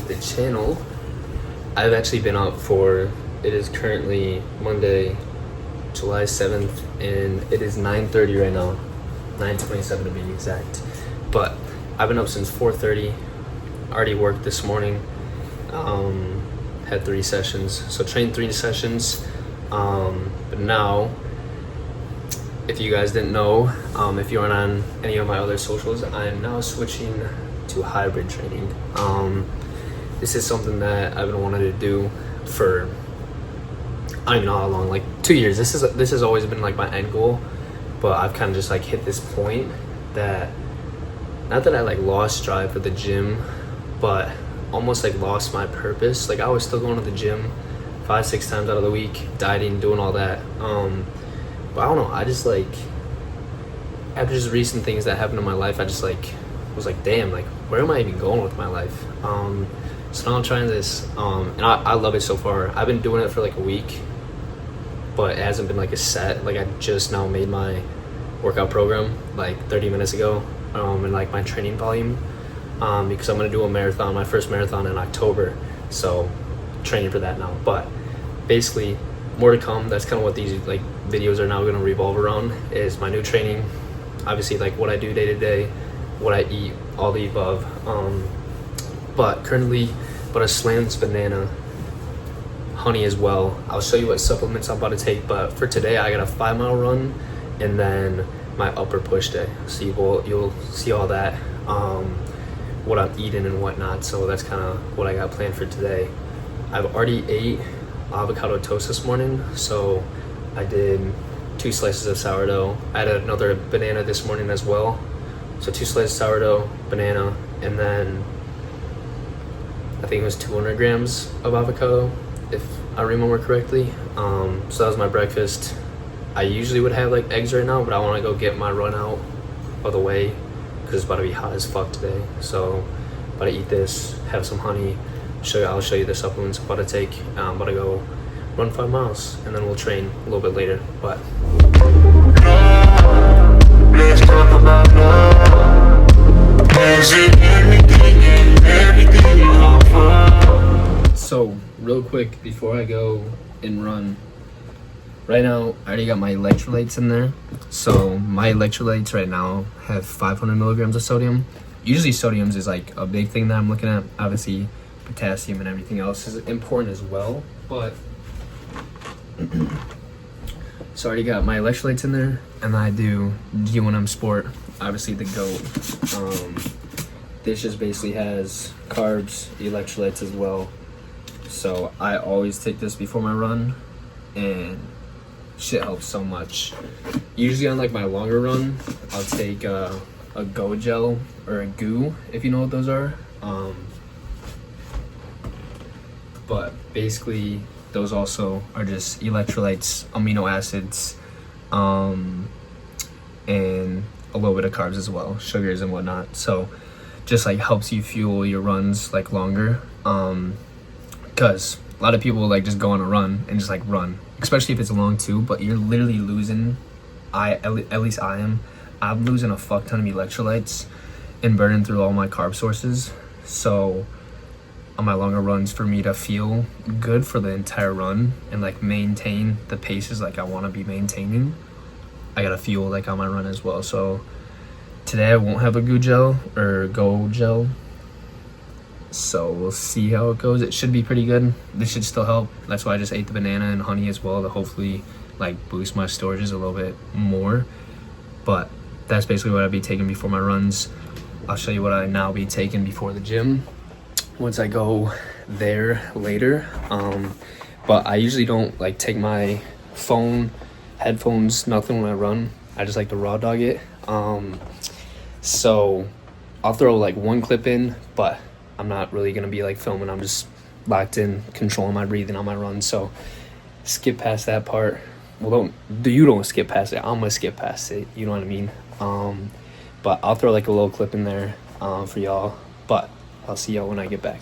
the channel. I've actually been up for, it is currently Monday, July 7th, and it is 9:30 right now, 9:27 to be exact. But I've been up since 4:30, already worked this morning, had 3 sessions, so trained 3 sessions, but now, if you guys didn't know, if you aren't on any of my other socials, I am now switching to hybrid training. This is something that I've been wanting to do for, I don't even know how long, like 2 years. This has always been like my end goal, but I've kind of just like hit this point that, not that I like lost drive for the gym, but almost like lost my purpose. Like I was still going to the gym 5-6 times out of the week, dieting, doing all that. But I don't know, I just like, after just recent things that happened in my life, I just like was like, damn, like where am I even going with my life? So now I'm trying this, and I love it so far. I've been doing it for like a week, but it hasn't been like a set. Like I just now made my workout program like 30 minutes ago, and like my training volume, because I'm gonna do a marathon, my first marathon in October. So training for that now, but basically more to come. That's kind of what these like videos are now going to revolve around, is my new training, obviously like what I do day to day, what I eat, all the above. But currently a Slams banana, honey as well. I'll show you what supplements I'm about to take, but for today I got a 5-mile run and then my upper push day, so you'll see all that, what I'm eating and whatnot. So that's kind of what I got planned for today. I've already ate avocado toast this morning, so I did 2 slices of sourdough. I had another banana this morning as well, so 2 slices of sourdough, banana, and then I think it was 200 grams of avocado, if I remember correctly. So that was my breakfast. I usually would have like eggs right now, but I want to go get my run out of the way because it's about to be hot as fuck today. So I'm about to eat this, have some honey. I'll show you the supplements I'm about to take. I'm about to go run 5 miles, and then we'll train a little bit later. But let's talk about love. Is it everything and everything you offer? So real quick before I go and run, right now I already got my electrolytes in there. So my electrolytes right now have 500 milligrams of sodium. Usually sodium is like a big thing that I'm looking at. Obviously potassium and everything else is important as well, but so I already got my electrolytes in there, and I do G1M Sport, obviously the GOAT. This just basically has carbs, electrolytes as well, so I always take this before my run, and shit helps so much. Usually on like my longer run, I'll take a Go Gel or a Goo, if you know what those are. But basically those also are just electrolytes, amino acids, and a little bit of carbs as well, sugars and whatnot. So just like helps you fuel your runs like longer, because a lot of people like just go on a run and just like run, especially if it's long too, but you're literally losing, at least I'm losing a fuck ton of electrolytes and burning through all my carb sources. So on my longer runs, for me to feel good for the entire run and like maintain the paces like I want to be maintaining, I gotta fuel like on my run as well. So today I won't have a Goo Gel or Go Gel, so we'll see how it goes. It should be pretty good. This should still help. That's why I just ate the banana and honey as well, to hopefully like boost my storages a little bit more. But that's basically what I'll be taking before my runs. I'll show you what I now be taking before the gym once I go there later. But I usually don't like take my phone, headphones, nothing when I run. I just like to raw dog it. So I'll throw like one clip in, but I'm not really gonna be like filming. I'm just locked in, controlling my breathing on my run. So skip past that part. Well, don't skip past it. I'm gonna skip past it, you know what I mean? But I'll throw like a little clip in there for y'all, but I'll see y'all when I get back.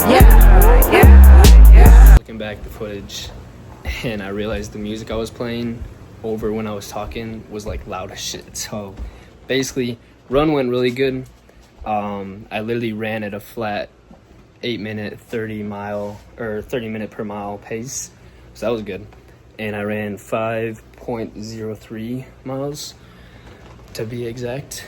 Yeah. and I realized the music I was playing over when I was talking was like loud as shit. So basically, run went really good. I literally ran at a flat 8-minute 30 minute per mile pace, so that was good. And I ran 5.03 miles to be exact.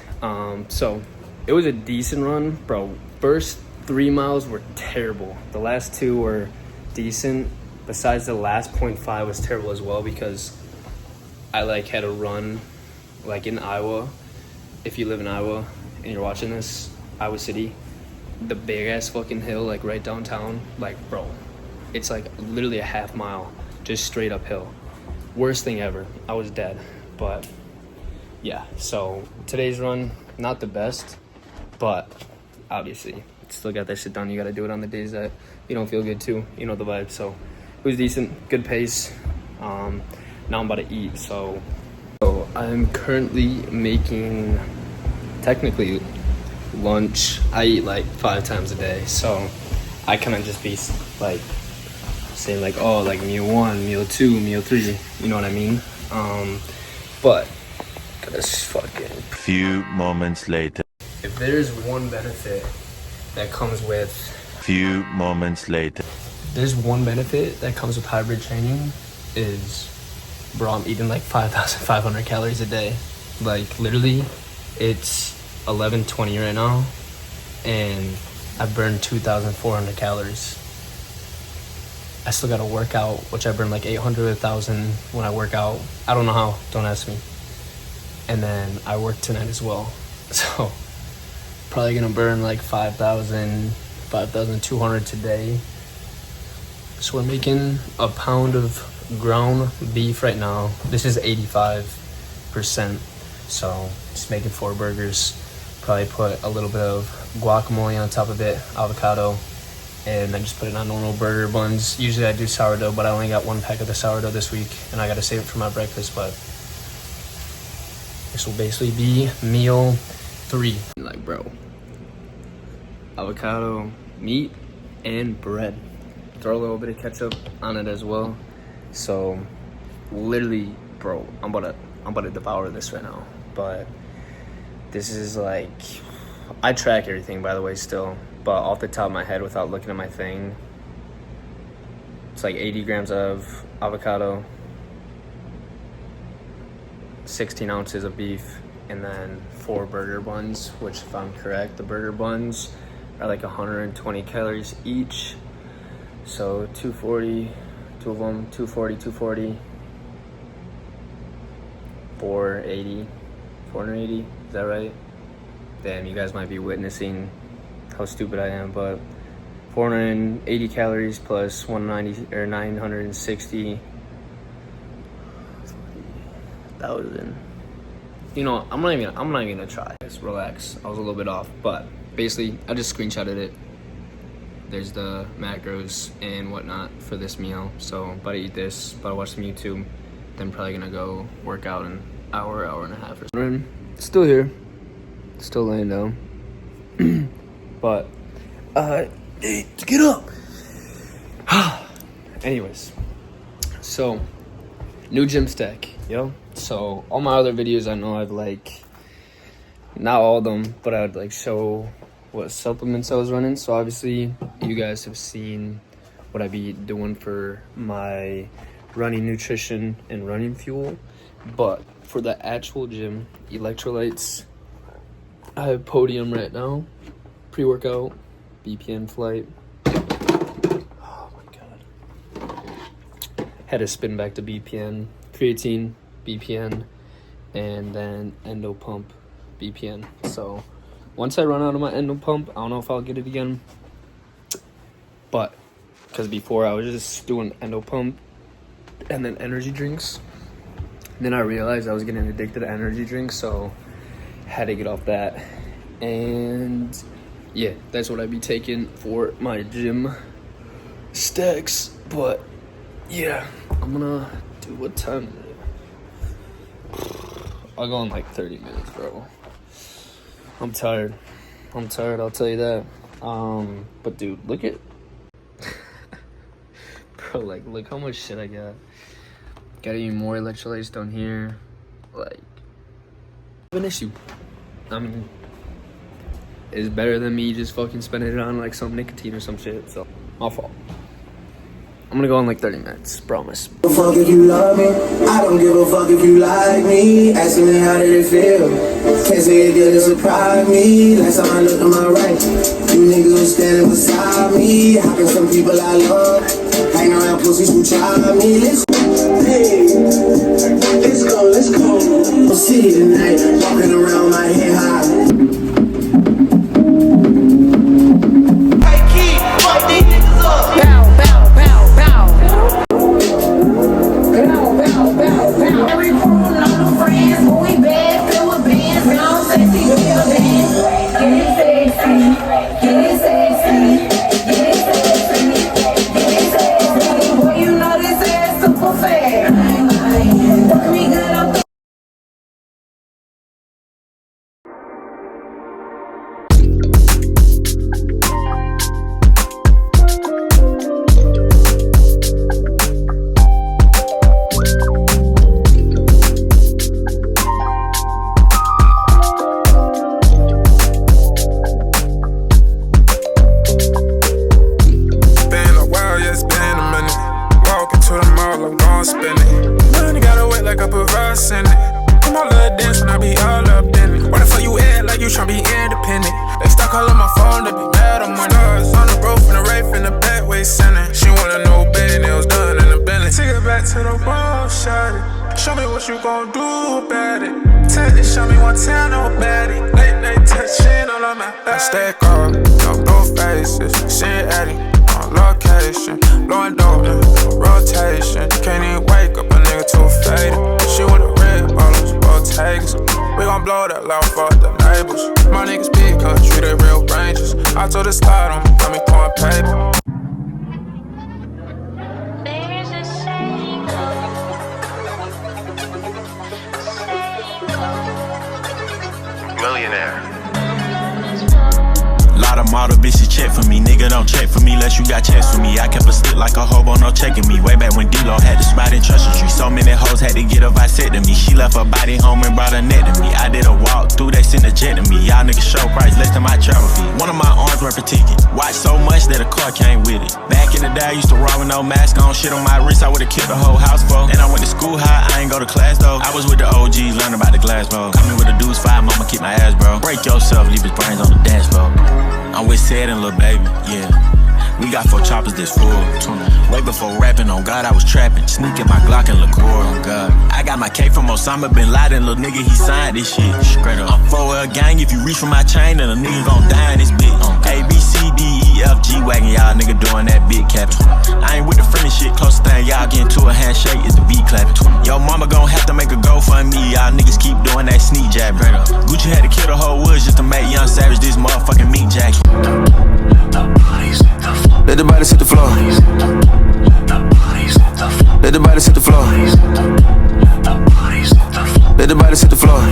So it was a decent run, bro. First 3 miles were terrible. The last 2 were decent. Besides, the last 0.5 was terrible as well, because I like had a run like in Iowa. If you live in Iowa and you're watching this, Iowa City, the big ass fucking hill like right downtown, like bro, it's like literally a half mile just straight uphill. Worst thing ever. I was dead. But yeah, so today's run, not the best, but obviously still got that shit done. You gotta do it on the days that you don't feel good too. You know the vibe. So it was decent, good pace. Now I'm about to eat. So I'm currently making technically lunch. I eat like 5 times a day, so I kind of just be like saying like, oh, like meal 1, meal 2, meal 3, you know what I mean? But this fucking few moments later. If there's one benefit that comes with few moments later. There's one benefit that comes with hybrid training is, bro, I'm eating like 5,500 calories a day. Like literally, it's 11:20 right now, and I burned 2,400 calories. I still gotta work out, which I burn like 800, 1,000 when I work out. I don't know how, don't ask me. And then I work tonight as well. So probably gonna burn like 5,200 today. So we're making a pound of ground beef right now. This is 85%. So just making 4 burgers. Probably put a little bit of guacamole on top of it, avocado, and then just put it on normal burger buns. Usually I do sourdough, but I only got 1 pack of the sourdough this week, and I gotta save it for my breakfast. But this will basically be meal 3. Like, bro, avocado, meat, and bread. Throw a little bit of ketchup on it as well. So literally, bro, I'm about to devour this right now. But this is like, I track everything, by the way, still, but off the top of my head without looking at my thing, it's like 80 grams of avocado, 16 ounces of beef, and then 4 burger buns, which, if I'm correct, the burger buns are like 120 calories each. So 240, 2 of them, 240, 480, 480, is that right? Damn, you guys might be witnessing how stupid I am, but 480 calories plus 190 or 960,000. You know, I'm not even gonna try. Just relax. I was a little bit off, but basically I just screenshotted it. There's the macros and whatnot for this meal. So about to eat this, about to watch some YouTube, then probably gonna go work out an hour and a half or so. Still here, still laying down. But hey, get up. Anyways, so new gym stack, yo. So all my other videos, I know I've like, not all of them, but I would like show what supplements I was running. So obviously you guys have seen what I be doing for my running nutrition and running fuel. But for the actual gym, electrolytes, I have Podium right now, pre-workout, BPN flight. Oh my god. Had to spin back to BPN, creatine, BPN, and then endo pump, BPN. So once I run out of my endo pump, I don't know if I'll get it again. But because before I was just doing endo pump and then energy drinks. Then I realized I was getting addicted to energy drinks, so had to get off that. And yeah, that's what I'd be taking for my gym stacks. But yeah, I'm gonna do, what time is it? I'll go in like 30 minutes, bro. I'm tired, I'll tell you that. But dude, look at bro, like, look how much shit I got. getting more electrolytes down here, like, an issue. I mean, it's better than me just fucking spending it on like some nicotine or some shit, so my fault. I'm gonna go in like 30 minutes, promise. Give a fuck if you love me. I don't give a fuck if you like me. Asking me how did it feel. Can't say it didn't surprise me. Last time I looked to my right, you niggas was standing beside me. How can some people I love hang around pussies who try me? Let's go, let's go. I'm city tonight, walking around my head high. Show me what you gon' do about it. Tell it, show me one tell nobody. Late touching all on my back. I stack up, no blue faces. Shit Eddie on location. Blowing dope in rotation. Can't even wake up, a nigga too faded. She want a red bottles, Bottega. We gon' blow that loud for the neighbors. My niggas big country, they real rangers. I told the slide on me, got me throwing paper. Millionaire. Lot of model bitches check for me, nigga don't check for me unless you got checks for me. I kept a stick like a hobo, no checking me. Way back when D-Lo had the spot in Trusty Street. So many hoes had to get a vasectomy. She left her body home and brought a net to me. I did a walk through, they sent a jet to me. Y'all niggas show price less than my travel fee. One of my arms worth a ticket. Watch so much that a car came with it. Back in the day I used to roll with no mask on. Shit on my wrist I would've killed the whole house for. And I went to school high, I ain't go to class though. I was with the OGs, learning about the glass bro. Coming with a dude's five, mama keep my ass bro. Break yourself, leave his brains on the dance floor. I'm with Sid and Lil Baby, yeah. We got 4 choppers this full. Way before rapping, on God, I was trapping. Sneaking my Glock and liqueur, on God. I got my K from Osama Bin Laden, little nigga, he signed this shit. Straight up. I'm 4L gang, if you reach for my chain, then a nigga gon' die in this bitch. A, B, C, D, E, F, G wagon, y'all nigga doing that big cap. I ain't with the friendly shit, closest thing y'all getting to a handshake is the V clapping. Yo, mama gon' have to make a go for me, y'all niggas keep doing that sneak jab. Gucci had to kill the whole woods just to make Young Savage this motherfucking meat jacket. Let the body hit the floor. Let the body hit the floor. Let the body hit the floor.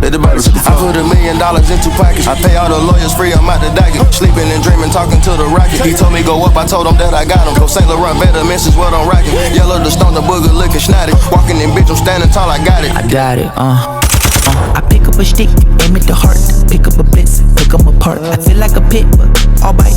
Let the body hit the floor. I put $1 million in 2 pockets. I pay all the lawyers free, I'm out the docket. Sleeping and dreaming, talking to the rocket. He told me go up, I told him that I got him. Go St. Laurent, better misses what I'm rocking. Yellow the stone, the booger looking snotty. Walking in bitch, I'm standing tall, I got it. I got it, I pick up a stick, aim at the heart. Pick up a blitz, pick them apart. I feel like a pit, but all bite,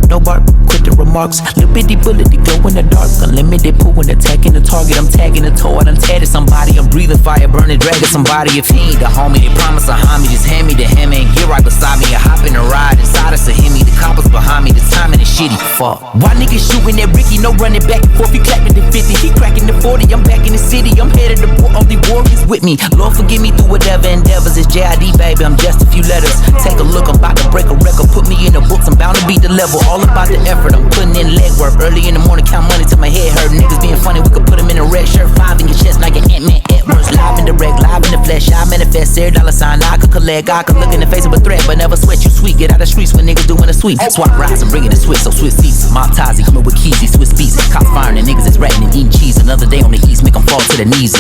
no bark. Quit the remarks. Little bitty bullet, they glow in the dark. Unlimited pool when attacking the target. I'm tagging the toe, I done tatted somebody. I'm breathing fire, burning, dragging somebody. If he ain't the homie, they promise a homie. Just hand me the hammer and get right beside me. I hop in the ride inside of Sahimi. The coppers behind me, the timing is shitty. Fuck. Why niggas shooting at Ricky? No running back and forth. He clapping the 50. He cracking the 40. I'm back in the city. I'm headed to war. Only warriors with me. Lord forgive me through whatever endeavors. It's JID, baby. I'm just a few letters. Take a look. I'm about to break a record. Put me in the books. I'm bound to beat the level. All about the effort. I'm putting in legwork. Early in the morning, count money till my head hurt. Niggas being funny. We could put them in a red shirt. 5 in your chest like an Ant-Man Edwards. Live in the reg, live in the flesh. I manifest. $0 sign. I could collect. I could look in the face of a threat, but never sweat. You sweet. Get out the streets when niggas doing a sweep. Swap rides and bringing the switch. So Swiss seats. Mob Tazi coming with keys. Swiss beats. Cops firing and niggas is ratting and eating cheese. Another day on the east. Make them fall to the knees.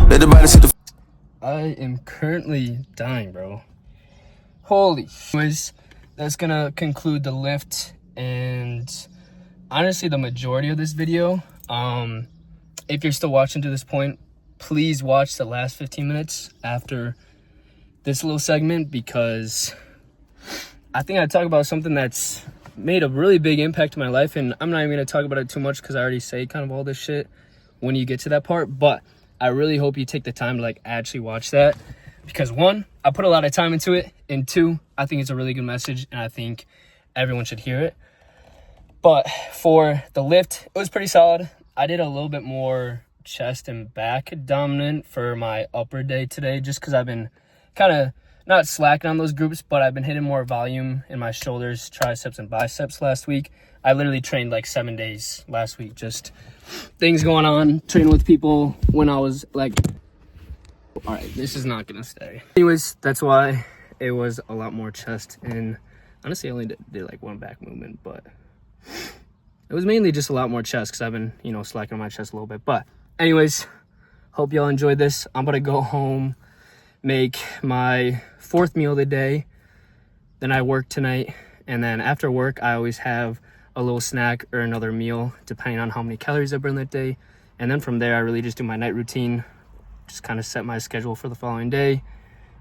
Let the body hit the I am currently dying, bro. Holy. Anyways, that's gonna conclude the lift and honestly the majority of this video. If you're still watching to this point, please watch the last 15 minutes after this little segment, because I think I talk about something that's made a really big impact in my life, and I'm not even going to talk about it too much because I already say kind of all this shit when you get to that part. But I really hope you take the time to like actually watch that, because one, I put a lot of time into it, and two, I think it's a really good message and I think everyone should hear it. But for the lift, it was pretty solid. I did a little bit more chest and back dominant for my upper day today, just because I've been kind of not slacking on those groups, but I've been hitting more volume in my shoulders, triceps, and biceps last week. I literally trained like 7 days last week, just things going on, training with people when I was like, all right, this is not gonna stay. Anyways, that's why it was a lot more chest, and honestly I only did like one back movement, but it was mainly just a lot more chest because I've been, you know, slacking on my chest a little bit. But anyways, hope y'all enjoyed this. I'm gonna go home, make my 4th meal of the day. Then I work tonight, and then after work I always have a little snack or another meal depending on how many calories I burn that day. And then from there I really just do my night routine, just kind of set my schedule for the following day,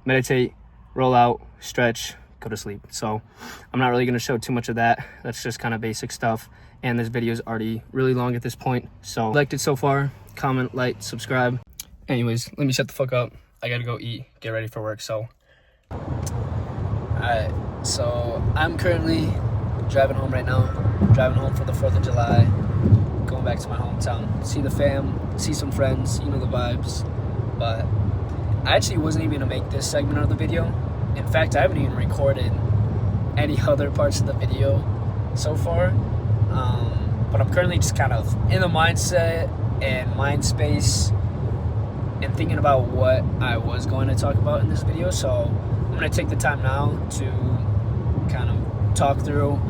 meditate, roll out, stretch, go to sleep. So I'm not really going to show too much of that. That's just kind of basic stuff, and this video is already really long at this point. So if you liked it so far, comment, like, subscribe. Anyways, let me shut the fuck up. I gotta go eat, get ready for work. So alright, so I'm currently driving home right now, driving home for the 4th of July, going back to my hometown, see the fam, see some friends, you know the vibes. But I actually wasn't even gonna make this segment of the video. In fact, I haven't even recorded any other parts of the video so far. But I'm currently just kind of in the mindset and mind space and thinking about what I was going to talk about in this video. So I'm gonna take the time now to kind of talk through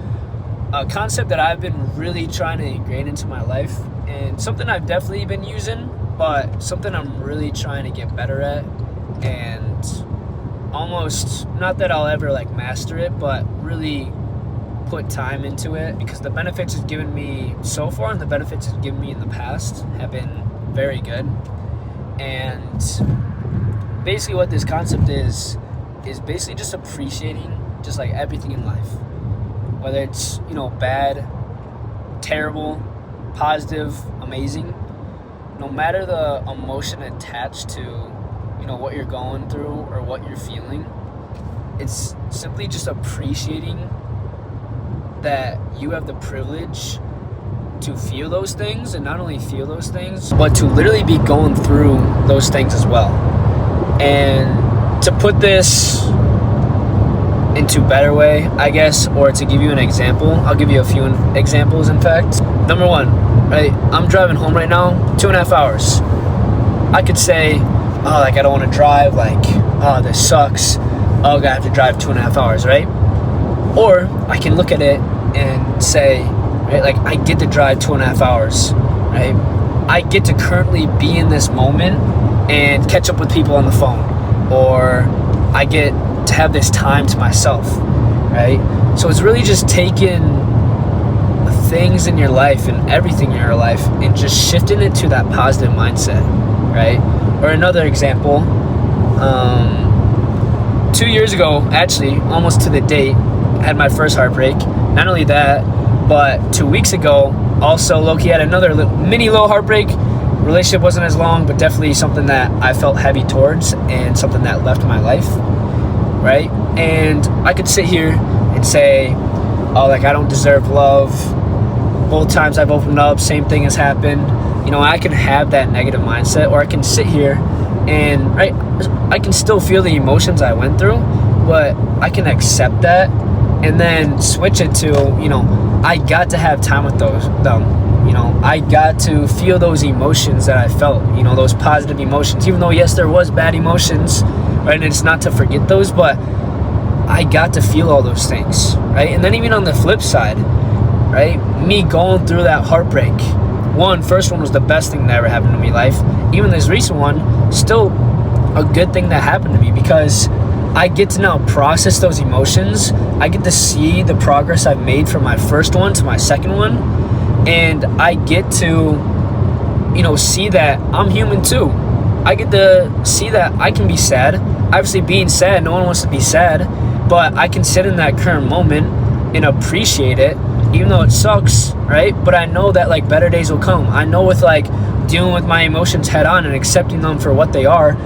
a concept that I've been really trying to ingrain into my life, and something I've definitely been using, but something I'm really trying to get better at, and almost, not that I'll ever like master it, but really put time into it, because the benefits it's given me so far and the benefits it's given me in the past have been very good. And basically what this concept is basically just appreciating just like everything in life, whether it's, you know, bad, terrible, positive, amazing. No matter the emotion attached to, you know, what you're going through or what you're feeling, it's simply just appreciating that you have the privilege to feel those things, and not only feel those things, but to literally be going through those things as well. And to put this into a better way, I guess, or to give you an example, I'll give you a few examples, in fact. Number one, right, I'm driving home right now, 2.5 hours. I could say, oh, like, I don't want to drive, like, oh, this sucks, oh, I have to drive 2.5 hours, right? Or I can look at it and say, right, like, I get to drive 2.5 hours, right? I get to currently be in this moment and catch up with people on the phone, or I get to have this time to myself, right? So it's really just taking things in your life and everything in your life and just shifting it to that positive mindset, right? Or another example, 2 years ago, actually, almost to the date, I had my first heartbreak. Not only that, but 2 weeks ago, also low-key had another mini little heartbreak. Relationship wasn't as long, but definitely something that I felt heavy towards and something that left my life, right? And I could sit here and say, oh, like, I don't deserve love. Both times I've opened up, same thing has happened. You know, I can have that negative mindset, or I can sit here and I can still feel the emotions I went through, but I can accept that and then switch it to, you know, I got to have time with them. You know, I got to feel those emotions that I felt, you know, those positive emotions, even though, yes, there was bad emotions, right? And it's not to forget those, but I got to feel all those things, right? And then even on the flip side, right, me going through that heartbreak, first one was the best thing that ever happened to me in life. Even this recent one, still a good thing that happened to me, because I get to now process those emotions. I get to see the progress I've made from my first one to my second one, And I get to, see that I'm human too. I get to see that I can be sad. Obviously, being sad, no one wants to be sad, but I can sit in that current moment and appreciate it, even though it sucks, right? But I know that like better days will come. I know with like dealing with my emotions head on and accepting them for what they are,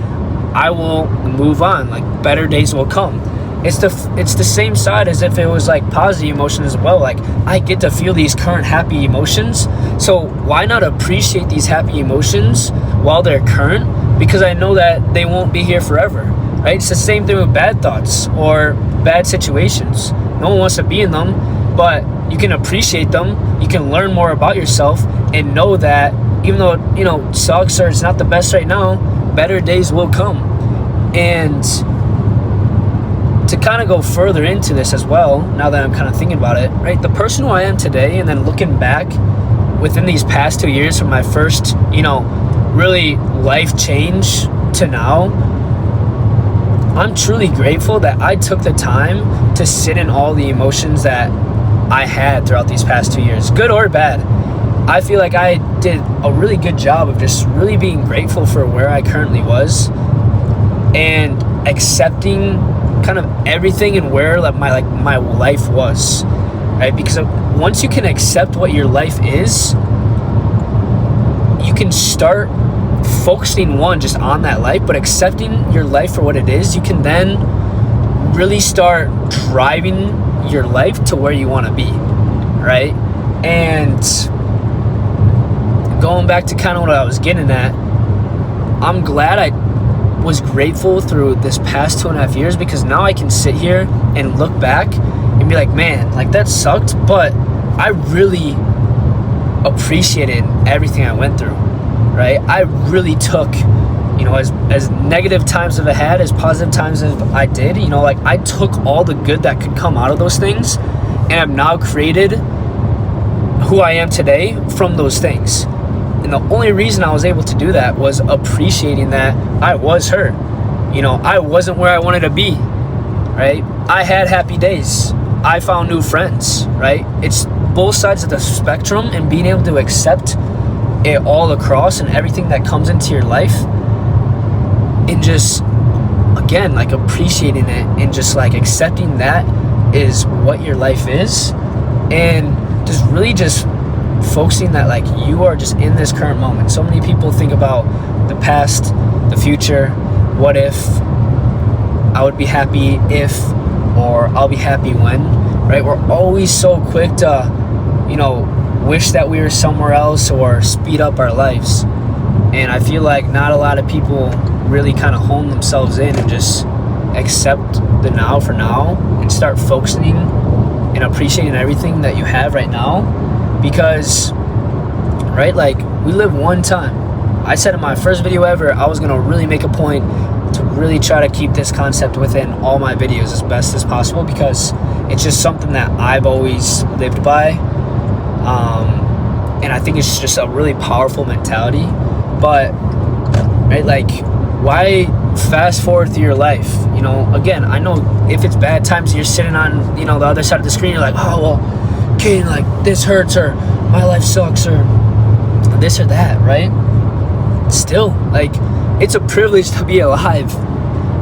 I will move on. Like better days will come. It's the same side as if it was like positive emotion as well. Like I get to feel these current happy emotions, so why not appreciate these happy emotions while they're current? Because I know that they won't be here forever, right? It's the same thing with bad thoughts or bad situations. No one wants to be in them, but you can appreciate them. You can learn more about yourself and know that even though it sucks or it's not the best right now, better days will come. And to kind of go further into this as well, now that I'm kind of thinking about it, right? The person who I am today, and then looking back within these past 2 years from my first, really life change to now, I'm truly grateful that I took the time to sit in all the emotions that I had throughout these past 2 years, good or bad. I feel like I did a really good job of just really being grateful for where I currently was and accepting kind of everything and where my life was, right? Because once you can accept what your life is, you can start focusing just on that life, but accepting your life for what it is, you can then really start driving your life to where you want to be, right? And going back to kind of what I was getting at, I'm glad I was grateful through this past 2.5 years, because now I can sit here and look back and be like, man, like that sucked, but I really appreciated everything I went through, right? I really took, as negative times as I had, as positive times as I did, like I took all the good that could come out of those things, and I've now created who I am today from those things. And the only reason I was able to do that was appreciating that I was hurt. I wasn't where I wanted to be, right? I had happy days. I found new friends, right? It's both sides of the spectrum, and being able to accept it all across and everything that comes into your life, and just, again, like appreciating it and just like accepting that is what your life is, and just really just focusing that like you are just in this current moment. So many people think about the past, the future, what if, I would be happy if, or I'll be happy when, right? We're always so quick to, wish that we were somewhere else or speed up our lives. And I feel like not a lot of people really kind of hone themselves in and just accept the now for now and start focusing and appreciating everything that you have right now. Because, right, like we live one time. I said in my first video ever, I was going to really make a point to really try to keep this concept within all my videos as best as possible, because it's just something that I've always lived by. And I think it's just a really powerful mentality. But, right, like, why fast forward through your life? Again, I know if it's bad times, you're sitting on, the other side of the screen, you're like, oh, well, Caden, like, this hurts, or my life sucks, or this or that, right? Still, like, it's a privilege to be alive.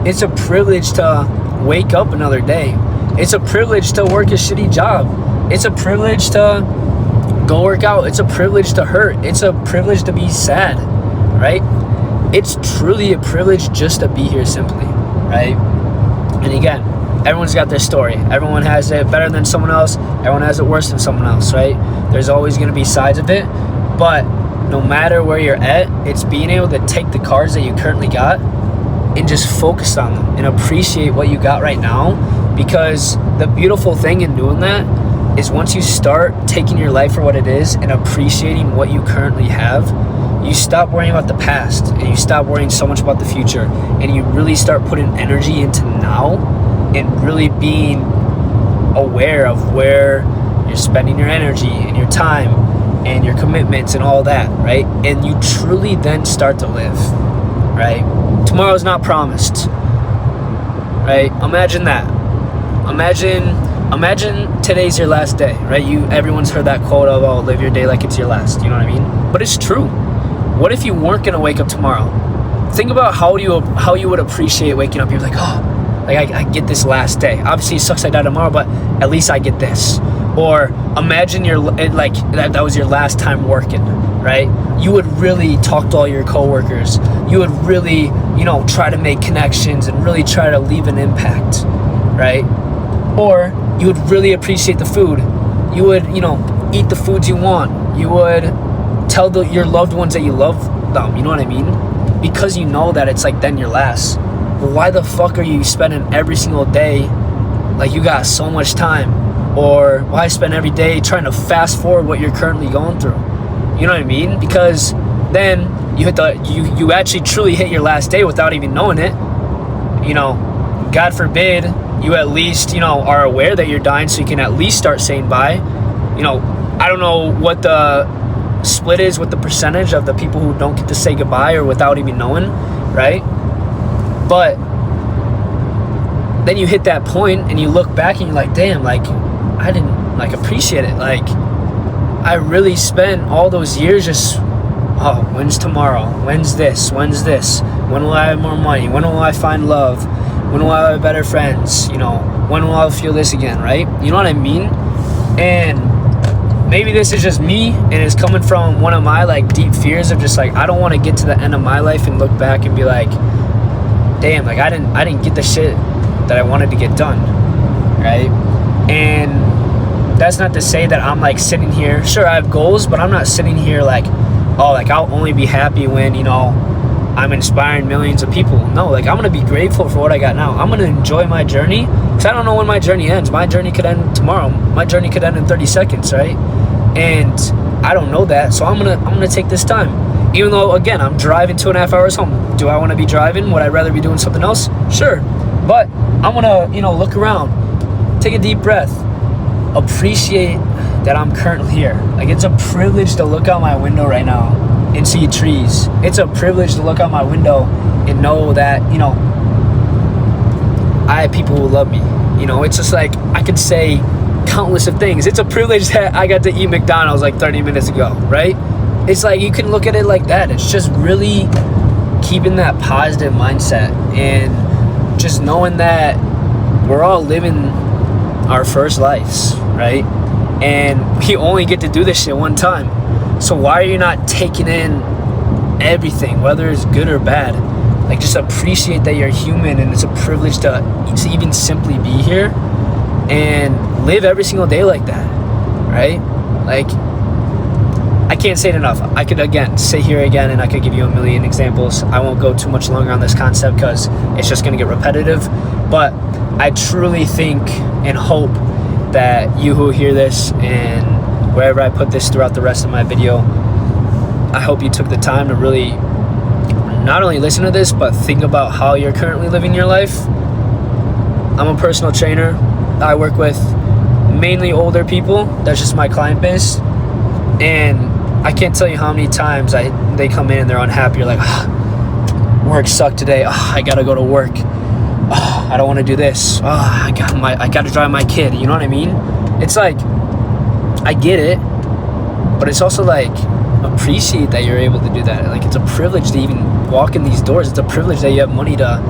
It's a privilege to wake up another day. It's a privilege to work a shitty job. It's a privilege to go work out. It's a privilege to hurt. It's a privilege to be sad, right? It's truly a privilege just to be here simply, right? And again, everyone's got their story. Everyone has it better than someone else. Everyone has it worse than someone else, right? There's always going to be sides of it. But no matter where you're at, it's being able to take the cards that you currently got and just focus on them and appreciate what you got right now. Because the beautiful thing in doing that is once you start taking your life for what it is and appreciating what you currently have, you stop worrying about the past and you stop worrying so much about the future, and you really start putting energy into now and really being aware of where you're spending your energy and your time and your commitments and all that, right? And you truly then start to live, right? Tomorrow's not promised, right? Imagine that. Imagine imagine today's your last day, right? Everyone's heard that quote of, oh, live your day like it's your last, you know what I mean? But it's true. What if you weren't gonna wake up tomorrow? Think about how you would appreciate waking up. You're like, oh, like I get this last day. Obviously it sucks I die tomorrow, but at least I get this. Or imagine that was your last time working, right? You would really talk to all your coworkers. You would really, try to make connections and really try to leave an impact, right? Or you would really appreciate the food. You would, eat the foods you want. You would tell your loved ones that you love them, you know what I mean? Because you know that it's like then your last. But why the fuck are you spending every single day like you got so much time? Or why spend every day trying to fast forward what you're currently going through? You know what I mean? Because then you actually truly hit your last day without even knowing it. God forbid you at least, are aware that you're dying, so you can at least start saying bye. I don't know what the split is with the percentage of the people who don't get to say goodbye or without even knowing, right? But then you hit that point and you look back and you're like, damn, like I didn't appreciate it. Like I really spent all those years just, oh, when's tomorrow? When's this? When will I have more money? When will I find love? When will I have better friends? When will I feel this again, right? You know what I mean? And maybe this is just me and it's coming from one of my deep fears of just I don't want to get to the end of my life and look back and be like, damn, like I didn't get the shit that I wanted to get done, right? And that's not to say that I'm sitting here, sure I have goals, but I'm not sitting here I'll only be happy when, I'm inspiring millions of people. No, I'm gonna be grateful for what I got now. I'm gonna enjoy my journey, because I don't know when my journey ends. My journey could end tomorrow. My journey could end in 30 seconds, right? And I don't know that, so I'm gonna take this time. Even though, again, I'm driving 2.5 hours home. Do I want to be driving? Would I rather be doing something else? Sure. But I'm gonna, look around, take a deep breath, appreciate that I'm currently here. It's a privilege to look out my window right now and see trees. It's a privilege to look out my window and know that, I have people who love me. It's just I could say countless of things. It's a privilege that I got to eat McDonald's 30 minutes ago, right? It's you can look at it like that. It's just really keeping that positive mindset and just knowing that we're all living our first lives, right? And we only get to do this shit one time. So why are you not taking in everything, whether it's good or bad? Just appreciate that you're human and it's a privilege to even simply be here and live every single day like that, right? I can't say it enough. I could, again, sit here again and I could give you a million examples. I won't go too much longer on this concept because it's just going to get repetitive. But I truly think and hope that you who hear this and wherever I put this throughout the rest of my video, I hope you took the time to really not only listen to this, but think about how you're currently living your life. I'm a personal trainer. I work with mainly older people. That's just my client base. And I can't tell you how many times they come in and they're unhappy. You're like, work sucked today. I gotta go to work. I don't want to do this. I gotta drive my kid. You know what I mean? It's I get it, but it's also appreciate that you're able to do that. It's a privilege to even walk in these doors. It's a privilege that you have money to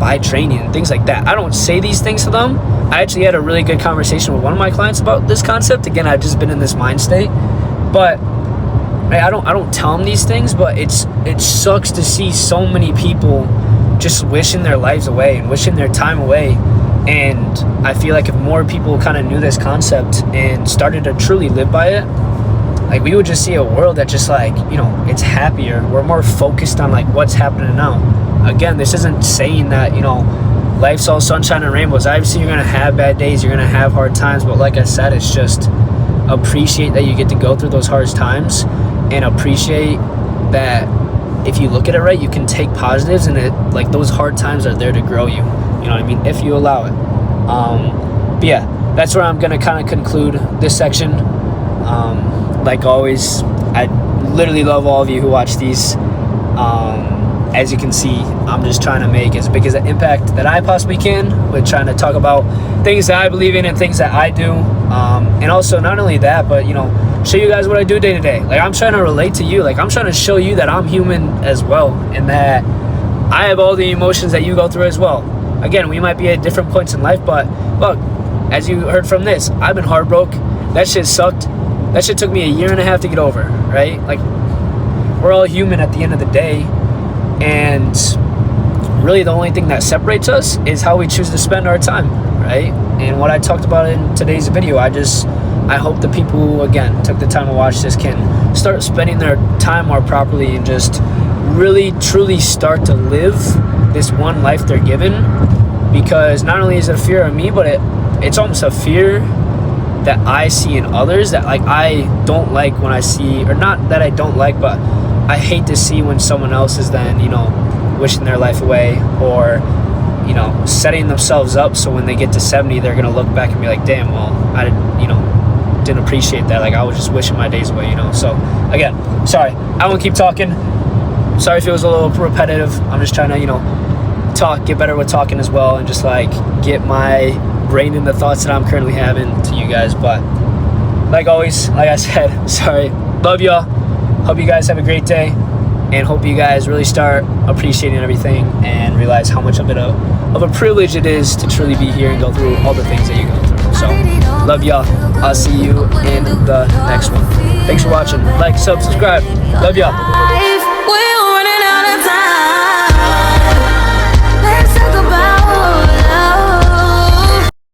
buy training and things like that. I don't say these things to them. I actually had a really good conversation with one of my clients about this concept. Again, I've just been in this mind state, but I don't tell them these things. But it sucks to see so many people just wishing their lives away and wishing their time away. And I feel if more people kind of knew this concept and started to truly live by it, we would just see a world that just it's happier. We're more focused on what's happening now. Again, this isn't saying that, life's all sunshine and rainbows. Obviously, you're going to have bad days. You're going to have hard times. But like I said, it's just appreciate that you get to go through those hard times and appreciate that if you look at it right, you can take positives and those hard times are there to grow you. You know what I mean? If you allow it. But yeah, that's where I'm going to kind of conclude this section. Like always, I literally love all of you who watch these. as you can see, I'm just trying to make as big as an impact that I possibly can with trying to talk about things that I believe in and things that I do. And also not only that, but, you know, show you guys what I do day to day. Like, I'm trying to relate to you. Like, I'm trying to show you that I'm human as well, and that I have all the emotions that you go through as well. Again, we might be at different points in life, but look, as you heard from this, I've been heartbroken. That shit sucked. That shit took me a year and a half to get over, right? Like, we're all human at the end of the day, and really the only thing that separates us is how we choose to spend our time, right? And what I talked about in today's video, I hope the people who, again, took the time to watch this can start spending their time more properly and just really, truly start to live this one life they're given. Because not only is it a fear of me, but it's almost a fear that I see in others that, like, I don't like when I see, or not that I don't like, but I hate to see when someone else is then, you know, wishing their life away, or, you know, setting themselves up so when they get to 70, they're gonna look back and be like, damn, well, I didn't appreciate that. Like, I was just wishing my days away, you know. So again, sorry, I won't keep talking. Sorry if it was a little repetitive. I'm just trying to, you know, get better with talking as well, and just like get my brain in the thoughts that I'm currently having to you guys. But like always, like I said, sorry, love y'all. Hope you guys have a great day, and hope you guys really start appreciating everything and realize how much of a privilege it is to truly be here and go through all the things that you go through. So love y'all. I'll see you in the next one. Thanks for watching. Like, subscribe. Love y'all.